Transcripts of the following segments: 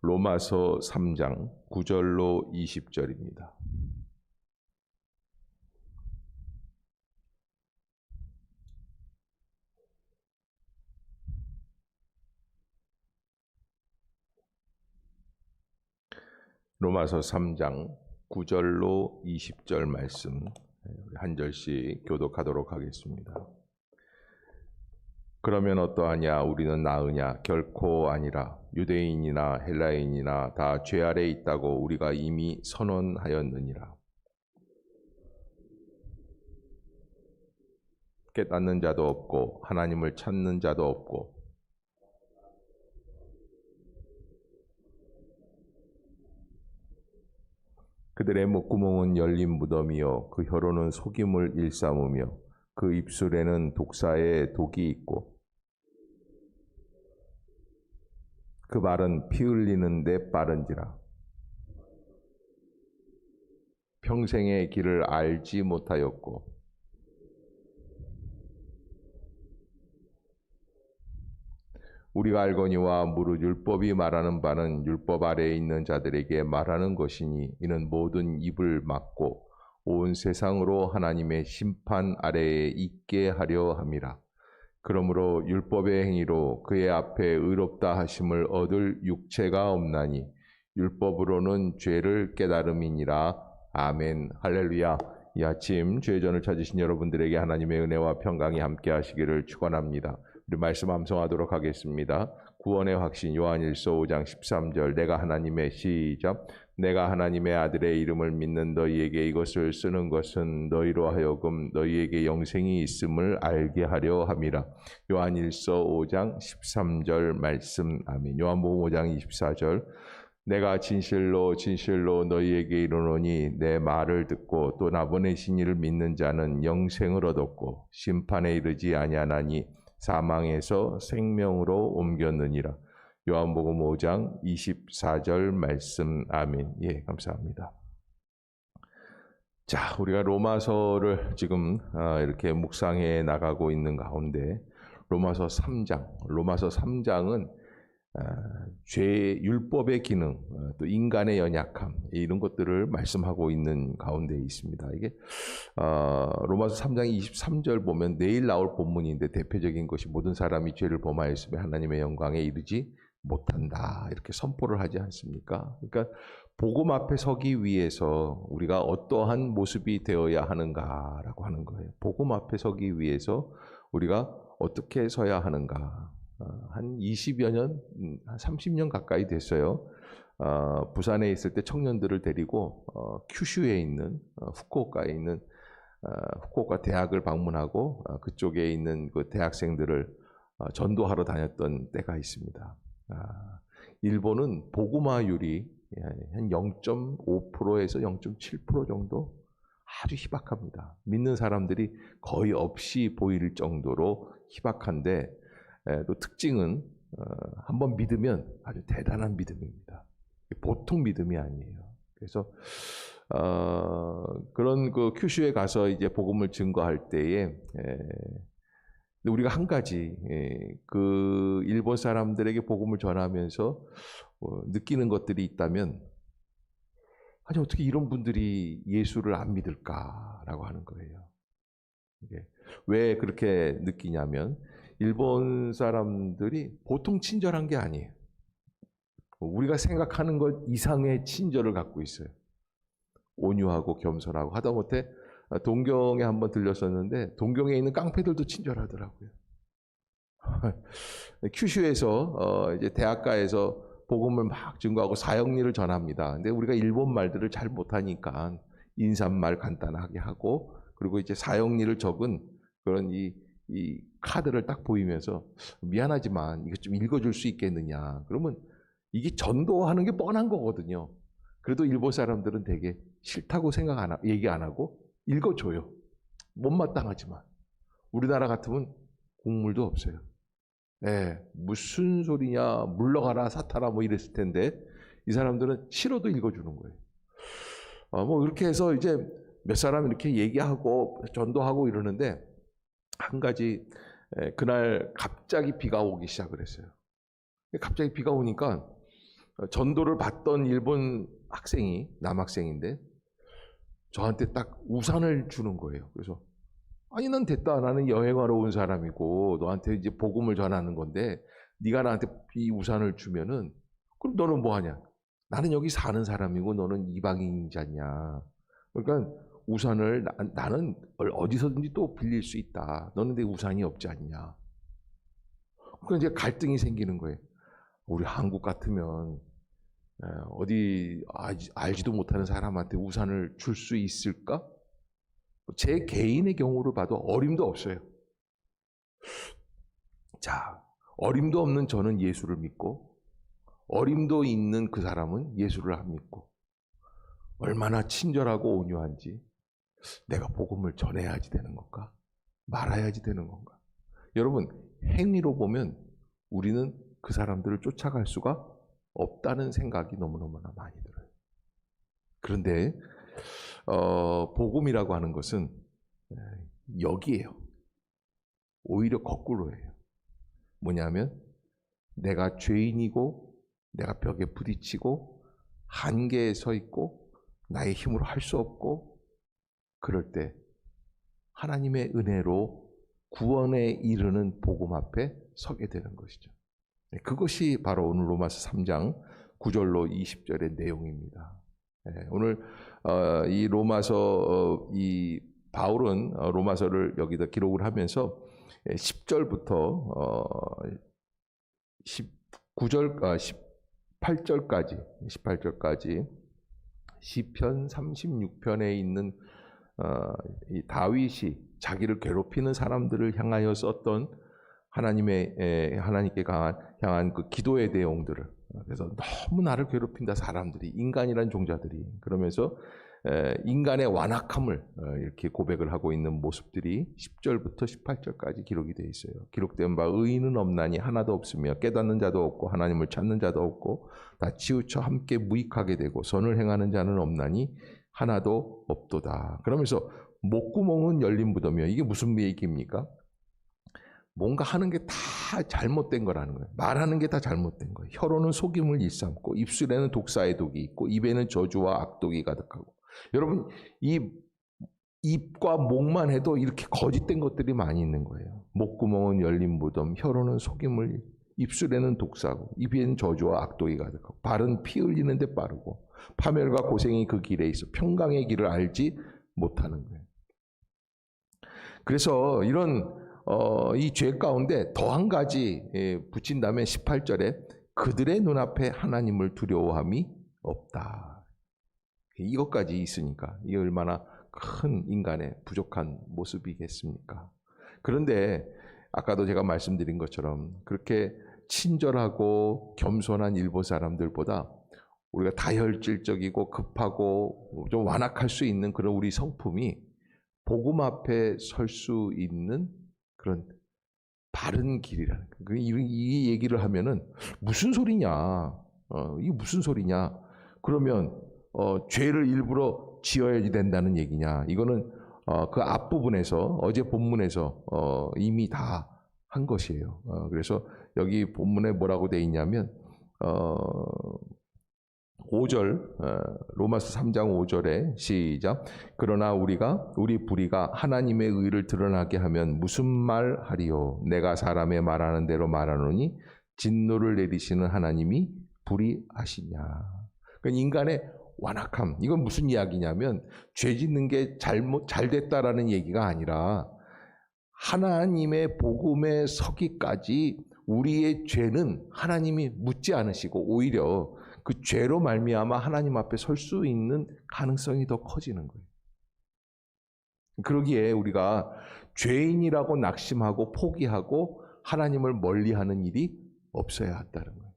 로마서 3장 9절로 20절입니다. 로마서 3장 9절로 20절 말씀 한 절씩 교독하도록 하겠습니다. 그러면 어떠하냐? 우리는 나으냐? 결코 아니라. 유대인이나 헬라인이나 다 죄 아래 있다고 우리가 이미 선언하였느니라. 깨닫는 자도 없고 하나님을 찾는 자도 없고 그들의 목구멍은 열린 무덤이요 그 혀로는 속임을 일삼으며 그 입술에는 독사의 독이 있고 그 말은 피 흘리는데 빠른지라. 평생의 길을 알지 못하였고 우리가 알거니와 무릇 율법이 말하는 바는 율법 아래에 있는 자들에게 말하는 것이니 이는 모든 입을 막고 온 세상으로 하나님의 심판 아래에 있게 하려 함이라. 그러므로 율법의 행위로 그의 앞에 의롭다 하심을 얻을 육체가 없나니 율법으로는 죄를 깨달음이니라. 아멘. 할렐루야. 이 아침 주의 전을 찾으신 여러분들에게 하나님의 은혜와 평강이 함께 하시기를 축원합니다. 우리 말씀 암송하도록 하겠습니다. 구원의 확신 요한일서 5장 13절 내가 하나님의 시작 내가 하나님의 아들의 이름을 믿는 너희에게 이것을 쓰는 것은 너희로 하여금 너희에게 영생이 있음을 알게 하려 함이라. 요한일서 5장 13절 말씀. 아멘. 요한복음 5장 24절 내가 진실로 진실로 너희에게 이르노니 내 말을 듣고 또 나 보내신 이를 믿는 자는 영생을 얻었고 심판에 이르지 아니하나니 사망에서 생명으로 옮겼느니라. 요한복음 5장 24절 말씀. 아멘. 예, 감사합니다. 자, 우리가 로마서를 지금 이렇게 묵상해 나가고 있는 가운데 로마서 3장은 죄, 율법의 기능, 또 인간의 연약함 이런 것들을 말씀하고 있는 가운데 있습니다. 이게 로마서 3장 23절 보면 내일 나올 본문인데 대표적인 것이 모든 사람이 죄를 범하였으며 하나님의 영광에 이르지 못한다 이렇게 선포를 하지 않습니까? 그러니까 복음 앞에 서기 위해서 우리가 어떠한 모습이 되어야 하는가라고 하는 거예요. 복음 앞에 서기 위해서 우리가 어떻게 서야 하는가. 한 20여 년, 한 30년 가까이 됐어요. 부산에 있을 때 청년들을 데리고 큐슈에 있는 후쿠오카에 있는 후쿠오카 대학을 방문하고 그쪽에 있는 그 대학생들을 전도하러 다녔던 때가 있습니다. 일본은 복음화율이 한 0.5%에서 0.7% 정도 아주 희박합니다. 믿는 사람들이 거의 없이 보일 정도로 희박한데 또 특징은 한번 믿으면 아주 대단한 믿음입니다. 보통 믿음이 아니에요. 그래서 그런 그 큐슈에 가서 이제 복음을 증거할 때에 우리가 한 가지 그 일본 사람들에게 복음을 전하면서 느끼는 것들이 있다면 아니 어떻게 이런 분들이 예수를 안 믿을까라고 하는 거예요. 왜 그렇게 느끼냐면 일본 사람들이 보통 친절한 게 아니에요. 우리가 생각하는 것 이상의 친절을 갖고 있어요. 온유하고 겸손하고 하다못해 동경에 한번 들렸었는데 동경에 있는 깡패들도 친절하더라고요. 큐슈에서 이제 대학가에서 복음을 막 증거하고 사형리를 전합니다. 근데 우리가 일본 말들을 잘 못하니까 인사말 간단하게 하고 그리고 이제 사형리를 적은 그런 이 카드를 딱 보이면서 미안하지만 이거 좀 읽어줄 수 있겠느냐. 그러면 이게 전도하는 게 뻔한 거거든요. 그래도 일본 사람들은 되게 싫다고 얘기 안 하고 읽어줘요. 못마땅하지만. 우리나라 같으면 국물도 없어요. 무슨 소리냐, 물러가라, 사타라 뭐 이랬을 텐데 이 사람들은 싫어도 읽어주는 거예요. 뭐 이렇게 해서 이제 몇 사람 이렇게 얘기하고 전도하고 이러는데 한 가지 그날 갑자기 비가 오기 시작을 했어요. 갑자기 비가 오니까 전도를 받던 일본 학생이, 남학생인데 저한테 딱 우산을 주는 거예요. 그래서 아니 난 됐다. 나는 여행하러 온 사람이고 너한테 이제 복음을 전하는 건데 네가 나한테 이 우산을 주면은 그럼 너는 뭐 하냐? 나는 여기 사는 사람이고 너는 이방인이지 않냐? 그러니까 우산을 나는 어디서든지 또 빌릴 수 있다. 너는 내 우산이 없지 않냐? 그러니까 이제 갈등이 생기는 거예요. 우리 한국 같으면 어디 알지도 못하는 사람한테 우산을 줄 수 있을까? 제 개인의 경우를 봐도 어림도 없어요. 자, 어림도 없는 저는 예수를 믿고 어림도 있는 그 사람은 예수를 안 믿고 얼마나 친절하고 온유한지 내가 복음을 전해야지 되는 건가? 말아야지 되는 건가? 여러분, 행위로 보면 우리는 그 사람들을 쫓아갈 수가 없다는 생각이 너무너무나 많이 들어요. 그런데 복음이라고 하는 것은 여기에요. 오히려 거꾸로예요. 뭐냐면 내가 죄인이고 내가 벽에 부딪히고 한계에 서 있고 나의 힘으로 할 수 없고 그럴 때 하나님의 은혜로 구원에 이르는 복음 앞에 서게 되는 것이죠. 그것이 바로 오늘 로마서 3장 9절로 20절의 내용입니다. 오늘 이 로마서 이 바울은 로마서를 여기다 기록을 하면서 10절부터 19절 18절까지 시편 36편에 있는 이 다윗이 자기를 괴롭히는 사람들을 향하여 썼던 하나님께 향한 그 기도의 내용들을, 그래서 너무 나를 괴롭힌다 사람들이, 인간이란 종자들이, 그러면서 인간의 완악함을 이렇게 고백을 하고 있는 모습들이 10절부터 18절까지 기록이 되어 있어요. 기록된 바 의인은 없나니 하나도 없으며 깨닫는 자도 없고 하나님을 찾는 자도 없고 다 치우쳐 함께 무익하게 되고 선을 행하는 자는 없나니 하나도 없도다. 그러면서 목구멍은 열린 무덤이요. 이게 무슨 얘기입니까? 뭔가 하는 게 다 잘못된 거라는 거예요. 말하는 게 다 잘못된 거예요. 혀로는 속임을 일삼고 입술에는 독사의 독이 있고 입에는 저주와 악독이 가득하고. 여러분, 이 입과 목만 해도 이렇게 거짓된 것들이 많이 있는 거예요. 목구멍은 열린 무덤, 혀로는 속임을, 입술에는 독사고 입에는 저주와 악독이 가득하고 발은 피 흘리는 데 빠르고 파멸과 고생이 그 길에 있어 평강의 길을 알지 못하는 거예요. 그래서 이런 이 죄 가운데 더 한 가지 붙인다면 18절에 그들의 눈앞에 하나님을 두려워함이 없다. 이것까지 있으니까 이게 얼마나 큰 인간의 부족한 모습이겠습니까? 그런데 아까도 제가 말씀드린 것처럼 그렇게 친절하고 겸손한 일본 사람들보다 우리가 다혈질적이고 급하고 좀 완악할 수 있는 그런 우리 성품이 복음 앞에 설 수 있는 그런 바른 길이라는 거예요. 이 얘기를 하면은 무슨 소리냐? 이게 무슨 소리냐? 그러면 죄를 일부러 지어야 된다는 얘기냐? 이거는 그 앞부분에서 어제 본문에서 이미 다 한 것이에요. 그래서 여기 본문에 뭐라고 돼 있냐면 5절 로마서 3장 5절에 시작. 그러나 우리 불의가 하나님의 의를 드러나게 하면 무슨 말 하리요? 내가 사람의 말하는 대로 말하노니 진노를 내리시는 하나님이 불의하시냐? 그러니까 인간의 완악함, 이건 무슨 이야기냐면 죄 짓는 게 잘 됐다라는 얘기가 아니라 하나님의 복음에 서기까지 우리의 죄는 하나님이 묻지 않으시고 오히려 그 죄로 말미암아 하나님 앞에 설 수 있는 가능성이 더 커지는 거예요. 그러기에 우리가 죄인이라고 낙심하고 포기하고 하나님을 멀리하는 일이 없어야 한다는 거예요.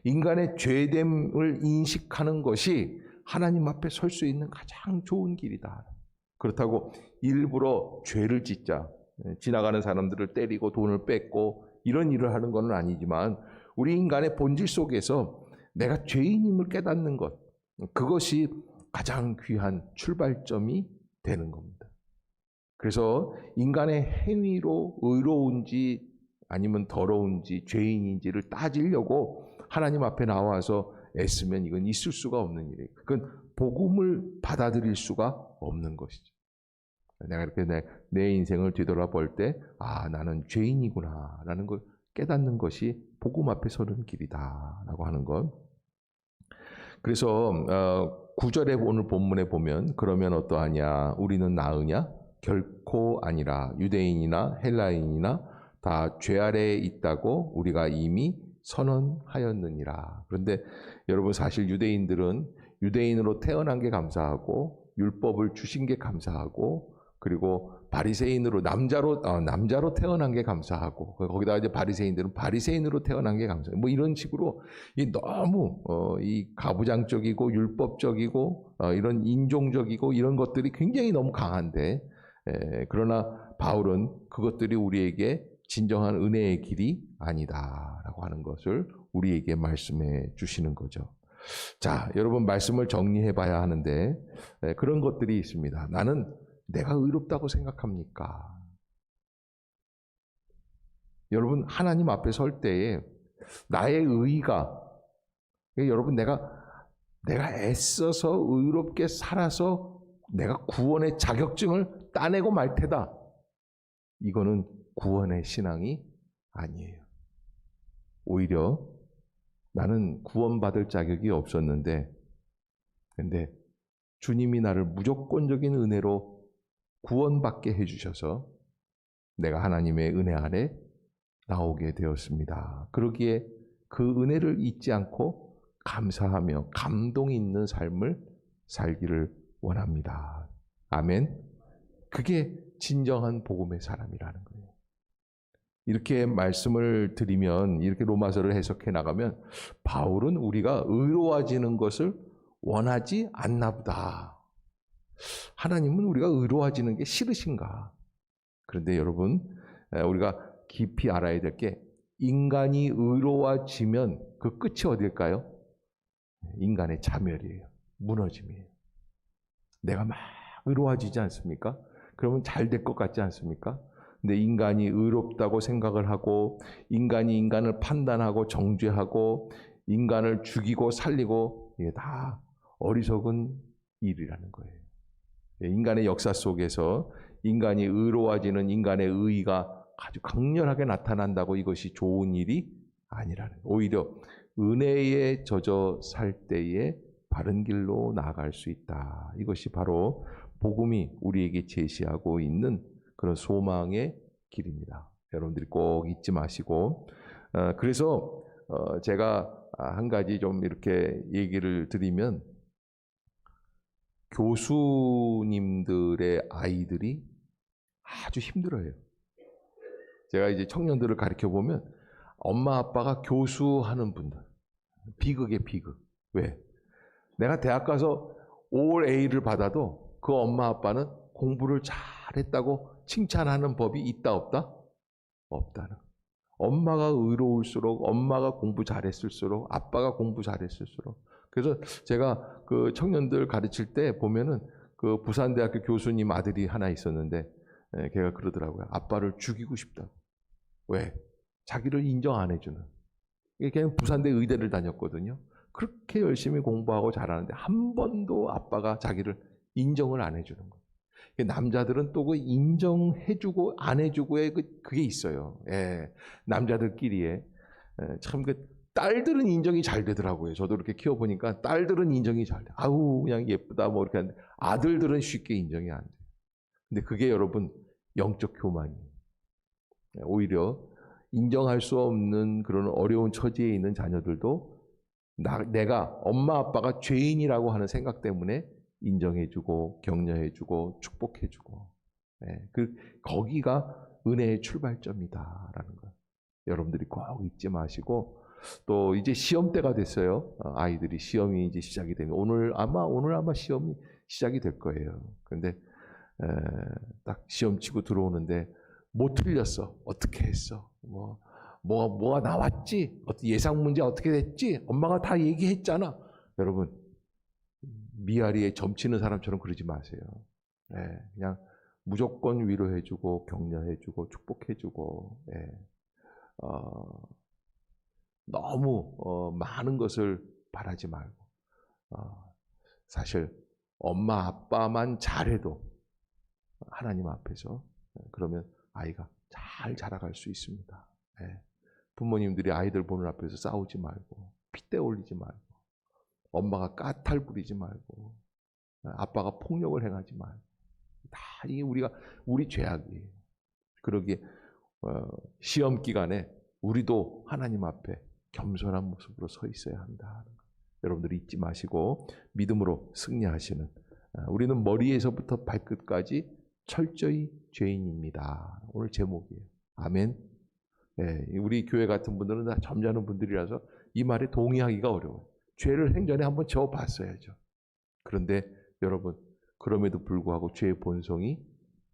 인간의 죄됨을 인식하는 것이 하나님 앞에 설 수 있는 가장 좋은 길이다. 그렇다고 일부러 죄를 짓자, 지나가는 사람들을 때리고 돈을 뺏고 이런 일을 하는 건 아니지만 우리 인간의 본질 속에서 내가 죄인임을 깨닫는 것, 그것이 가장 귀한 출발점이 되는 겁니다. 그래서 인간의 행위로 의로운지 아니면 더러운지 죄인인지를 따지려고 하나님 앞에 나와서 애쓰면 이건 있을 수가 없는 일이에요. 그건 복음을 받아들일 수가 없는 것이죠. 내가 이렇게 내 인생을 뒤돌아볼 때, 아, 나는 죄인이구나 라는 걸 깨닫는 것이 복음 앞에 서는 길이다 라고 하는 것. 그래서 9절에 오늘 본문에 보면 그러면 어떠하냐? 우리는 나으냐? 결코 아니라 유대인이나 헬라인이나 다 죄 아래에 있다고 우리가 이미 선언하였느니라. 그런데 여러분 사실 유대인들은 유대인으로 태어난 게 감사하고 율법을 주신 게 감사하고 그리고 바리새인으로 남자로 태어난 게 감사하고 거기다가 이제 바리새인들은 바리새인으로 태어난 게 감사해요. 뭐 이런 식으로 이 너무 이 가부장적이고 율법적이고 이런 인종적이고 이런 것들이 굉장히 너무 강한데 그러나 바울은 그것들이 우리에게 진정한 은혜의 길이 아니다라고 하는 것을 우리에게 말씀해 주시는 거죠. 자, 여러분 말씀을 정리해 봐야 하는데 그런 것들이 있습니다. 나는 내가 의롭다고 생각합니까? 여러분 하나님 앞에 설 때에 나의 의가 여러분 내가 애써서 의롭게 살아서 내가 구원의 자격증을 따내고 말 테다. 이거는 구원의 신앙이 아니에요. 오히려 나는 구원받을 자격이 없었는데 근데 주님이 나를 무조건적인 은혜로 구원받게 해주셔서 내가 하나님의 은혜 안에 나오게 되었습니다. 그러기에 그 은혜를 잊지 않고 감사하며 감동 있는 삶을 살기를 원합니다. 아멘. 그게 진정한 복음의 사람이라는 거예요. 이렇게 말씀을 드리면 이렇게 로마서를 해석해 나가면 바울은 우리가 의로워지는 것을 원하지 않나 보다. 하나님은 우리가 의로워지는 게 싫으신가? 그런데 여러분 우리가 깊이 알아야 될 게 인간이 의로워지면 그 끝이 어딜까요? 인간의 자멸이에요. 무너짐이에요. 내가 막 의로워지지 않습니까? 그러면 잘 될 것 같지 않습니까? 근데 인간이 의롭다고 생각을 하고 인간이 인간을 판단하고 정죄하고 인간을 죽이고 살리고 이게 다 어리석은 일이라는 거예요. 인간의 역사 속에서 인간이 의로워지는 인간의 의의가 아주 강렬하게 나타난다고 이것이 좋은 일이 아니라는 거예요. 오히려 은혜에 젖어 살 때에 바른 길로 나아갈 수 있다. 이것이 바로 복음이 우리에게 제시하고 있는 그런 소망의 길입니다. 여러분들이 꼭 잊지 마시고 그래서 제가 한 가지 좀 이렇게 얘기를 드리면 교수님들의 아이들이 아주 힘들어요. 제가 이제 청년들을 가르쳐 보면 엄마 아빠가 교수하는 분들 비극의 비극. 왜? 내가 대학 가서 올 A를 받아도 그 엄마 아빠는 공부를 잘했다고 칭찬하는 법이 있다 없다? 없다는. 엄마가 의로울수록 엄마가 공부 잘했을수록 아빠가 공부 잘했을수록 그래서 제가 그 청년들 가르칠 때 보면은 그 부산대학교 교수님 아들이 하나 있었는데 걔가 그러더라고요. 아빠를 죽이고 싶다고. 왜? 자기를 인정 안 해주는. 걔는 부산대 의대를 다녔거든요. 그렇게 열심히 공부하고 잘하는데 한 번도 아빠가 자기를 인정을 안 해주는 거예요. 남자들은 또 그 인정해주고 안 해주고의 그게 있어요. 예, 남자들끼리에 참 그 딸들은 인정이 잘 되더라고요. 저도 이렇게 키워보니까 딸들은 인정이 잘 돼. 아우 그냥 예쁘다 뭐 이렇게 하는데 아들들은 쉽게 인정이 안 돼. 근데 그게 여러분 영적 교만이에요. 오히려 인정할 수 없는 그런 어려운 처지에 있는 자녀들도 내가 엄마 아빠가 죄인이라고 하는 생각 때문에 인정해주고 격려해주고 축복해주고 거기가 은혜의 출발점이다라는 거 여러분들이 꼭 잊지 마시고 또 이제 시험 때가 됐어요. 아이들이 시험이 이제 시작이 되면 오늘 아마 시험이 시작이 될 거예요. 그런데 딱 시험 치고 들어오는데 못 틀렸어. 어떻게 했어? 뭐가 나왔지? 예상 문제 어떻게 됐지? 엄마가 다 얘기했잖아. 여러분 미아리에 점치는 사람처럼 그러지 마세요. 그냥 무조건 위로해주고 격려해주고 축복해주고 너무 많은 것을 바라지 말고 사실 엄마 아빠만 잘해도 하나님 앞에서 그러면 아이가 잘 자라갈 수 있습니다. 부모님들이 아이들 보는 앞에서 싸우지 말고 핏대 올리지 말고 엄마가 까탈 부리지 말고 아빠가 폭력을 행하지 말고 다 이게 우리 죄악이에요. 그러기에 시험 기간에 우리도 하나님 앞에 겸손한 모습으로 서 있어야 한다. 여러분들 잊지 마시고 믿음으로 승리하시는 우리는 머리에서부터 발끝까지 철저히 죄인입니다. 오늘 제목이에요. 아멘. 우리 교회 같은 분들은 다 점잖은 분들이라서 이 말에 동의하기가 어려워요. 죄를 행전에 한번 지어봤어야죠. 그런데 여러분 그럼에도 불구하고 죄의 본성이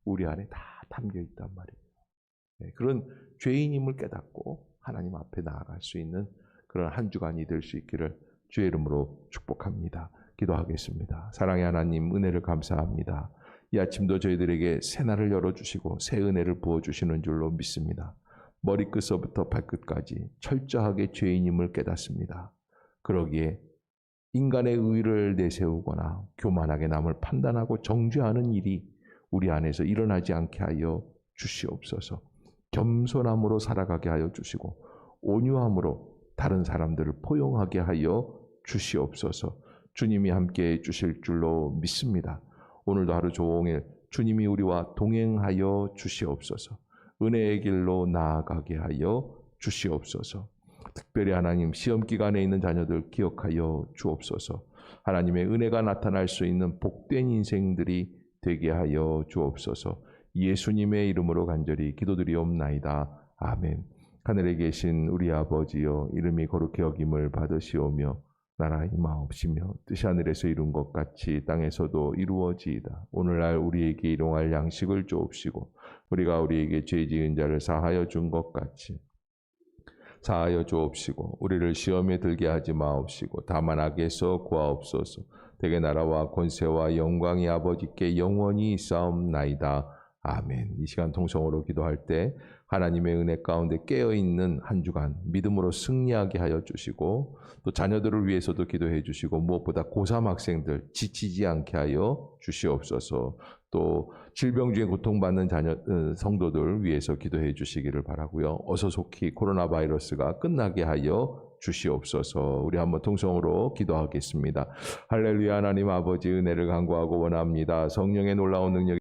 우리 안에 다 담겨 있단 말이에요. 그런 죄인임을 깨닫고 하나님 앞에 나아갈 수 있는 그런 한 주간이 될 수 있기를 주의 이름으로 축복합니다. 기도하겠습니다. 사랑의 하나님 은혜를 감사합니다. 이 아침도 저희들에게 새 날을 열어주시고 새 은혜를 부어주시는 줄로 믿습니다. 머리끝서부터 발끝까지 철저하게 죄인임을 깨닫습니다. 그러기에 인간의 의를 내세우거나 교만하게 남을 판단하고 정죄하는 일이 우리 안에서 일어나지 않게 하여 주시옵소서. 겸손함으로 살아가게 하여 주시고 온유함으로 다른 사람들을 포용하게 하여 주시옵소서. 주님이 함께해 주실 줄로 믿습니다. 오늘도 하루 종일 주님이 우리와 동행하여 주시옵소서. 은혜의 길로 나아가게 하여 주시옵소서. 특별히 하나님 시험 기간에 있는 자녀들 기억하여 주옵소서. 하나님의 은혜가 나타날 수 있는 복된 인생들이 되게 하여 주옵소서. 예수님의 이름으로 간절히 기도드리옵나이다. 아멘. 하늘에 계신 우리 아버지여 이름이 거룩히 여김을 받으시오며 나라 임하옵시며 뜻이 하늘에서 이룬 것 같이 땅에서도 이루어지이다. 오늘날 우리에게 일용할 양식을 주옵시고 우리가 우리에게 죄 지은 자를 사하여 준 것 같이 사하여 주옵시고 우리를 시험에 들게 하지 마옵시고 다만 악에서 구하옵소서. 대개 나라와 권세와 영광이 아버지께 영원히 있사옵나이다. 아멘. 이 시간 통성으로 기도할 때 하나님의 은혜 가운데 깨어있는 한 주간 믿음으로 승리하게 하여 주시고 또 자녀들을 위해서도 기도해 주시고 무엇보다 고3 학생들 지치지 않게 하여 주시옵소서. 또 질병 중에 고통받는 성도들 위해서 기도해 주시기를 바라고요. 어서 속히 코로나 바이러스가 끝나게 하여 주시옵소서. 우리 한번 통성으로 기도하겠습니다. 할렐루야. 하나님 아버지 은혜를 간구하고 원합니다. 성령의 놀라운 능력